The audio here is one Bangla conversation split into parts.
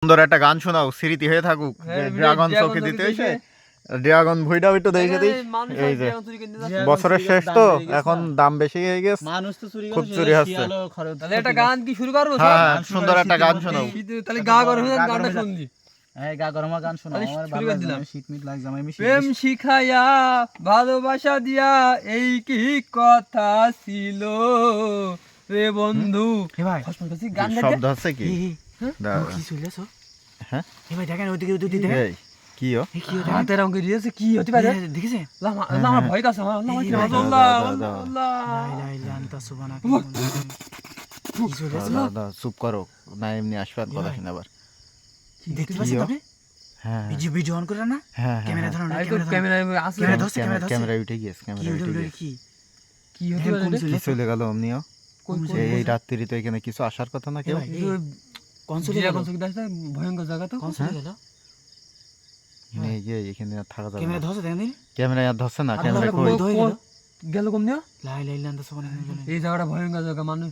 সুন্দর একটা গান শোনাও, স্মৃতি হয়ে থাকুক। ড্রাগন চৌকি দিতে হয়েছে, ড্রাগন ভুইটা একটু দেখে দিই। এই যে বছরের শেষ তো, এখন দাম বেশি হয়ে গেছে, মানুষ তো চুরি খুব চুরি হচ্ছে। তাহলে একটা গান কি শুরু করবো? হ্যাঁ, সুন্দর একটা গান শোনাও। তাহলে গা গরম হয়ে গানটা শুনলি। এই গা গরমা গান শোনাও, আমার ভালো লাগে, শীত মিট লাগছে আমি প্রেম শিখাইয়া ভালোবাসা দিয়া এই কি কথা ছিল রে বন্ধু। হে ভাই গান শব্দ আছে কি? কি চলেছো? হ্যাঁ হে ভাই দেখেন ওইদিকে দেখেন এই কি ও? কি হাতের অঙ্কে দিয়েছে, কি হতে পারে? দেখেছে? আমার ভয় কাছে আমার দাও, লা ইলাহা আনতা সুবহানাকা কি চলেছো? দাও, চুপ করো না, এমনি আসবার কথা শুনে আবার। দেখতে পাচ্ছেন আপনি? হ্যাঁ ভিডিও অন করে না? হ্যাঁ ক্যামেরা ধরো না, ক্যামেরা আছে। ক্যামেরা উঠে গিয়েছে, ক্যামেরা উঠে গিয়েছে। কি হতে পারে? কি চলে গেল অমনিও? এই রাত্রি তো এখানে কিছু আসার কথা না কেউ। ভয়ঙ্কর জায়গা তো। কোন চলে গেল? এই যে এখানে আর থাকা যাবে ক্যামেরা না। ধরছে দেখেন? ক্যামেরা আর ধরছে না, ক্যামেরা কই? গেল কম নিও। লা ইলাহা ইল্লাল্লাহ সুবহানাকা। এই জায়গাটা ভয়ঙ্কর জায়গা, মানুষ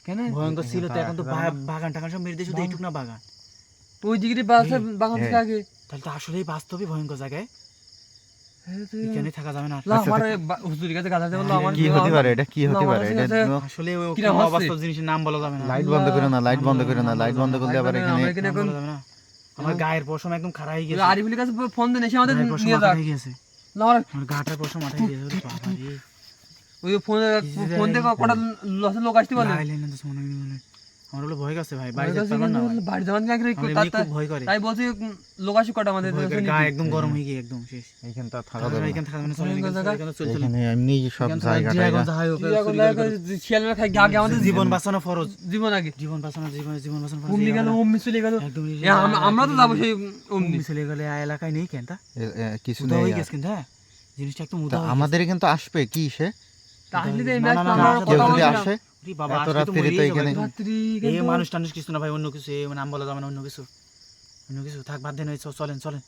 কেন ভয়ঙ্কর ছিল তো, এখন তো বাগান টাগান সব মেরে দিয়ে শুধু এইটুক না বাগান। ওই দিকে বাগান থেকে আগে। তাহলে তো আসলেই বাস্তবে ভয়ঙ্কর জায়গায় এখানে থাকা যাবে না। আমার হুজুরের কাছে গাধা দেবো আমার কি হতে পারে এটা? কি হতে পারে এটা? আসলে ওই কিরকম হচ্ছে? অবাস্তব জিনিসের নাম বলা যাবে না। লাইট বন্ধ করে না, লাইট বন্ধ করে না, লাইট বন্ধ করলে আবার এখানে নাম বলা যাবে না। আমার গায়ের পশম একদম খাড়া হয়ে গেছে। আরিফুলের কাছে ফোন দেন, এসে আমাদের গায়ের পশম নিয়ে মাথা যাক। হয়ে গেছে। না আমার আমার গাটার পশম মাথা হয়ে গেছে। বাবা রে। ওই ফোন থেকে কটা লসের লোক আসতে বলে। লা ইলাহা ইল্লাল্লাহ সুবহানাকা। আমার হলো ভয় কাছে ভাই, বাড়ি যেতে পারবেন না ভাই। বাড়ি যাওয়ার আগে আমার খুব ভয় করে। তাই বলছি লোক আসি কটা আমাদের গায়ে একদম গরম হয়ে গিয়ে একদম শেষ। এইখানটা থাকা তাহলে যাবে না। এখানে থাকা যাবে না, চলে এখানে চল চল। এখানে এমনি সব জায়গাটা শিয়ালের খাই আগে আমাদের জীবন বাঁচানো ফরজ। জীবন আগে জীবন বাঁচানো জীবন বাঁচানো ফরজ। অমনি গেল, অমনি চলে গেল। একদম আমরা তো যাবো সেই অমনি। অমনি চলে গেলে এই এলাকায় নেই কেন তা? কিছু উদা নেই হয়ে আর। গেছে কিন্তু হ্যাঁ জিনিসটা একটু তা উদা হয়ে আমাদের কিন্তু আসবে কি সে? তাহলে তো এই না, ম্যাচ না, না, আমরা না, কেউ কথা যদি বলছিলাম। আসে গেছে। বাবা এত আজকে তো রাত্রি মরেই তো যাবে এখানে। একদম। রাত্রি এই মানুষ টানুষ কিছু না ভাই, অন্য কিছু, এই নাম বলা যাবে না, অন্য কিছু থাক, বাদ দেন, চলেন চলেন।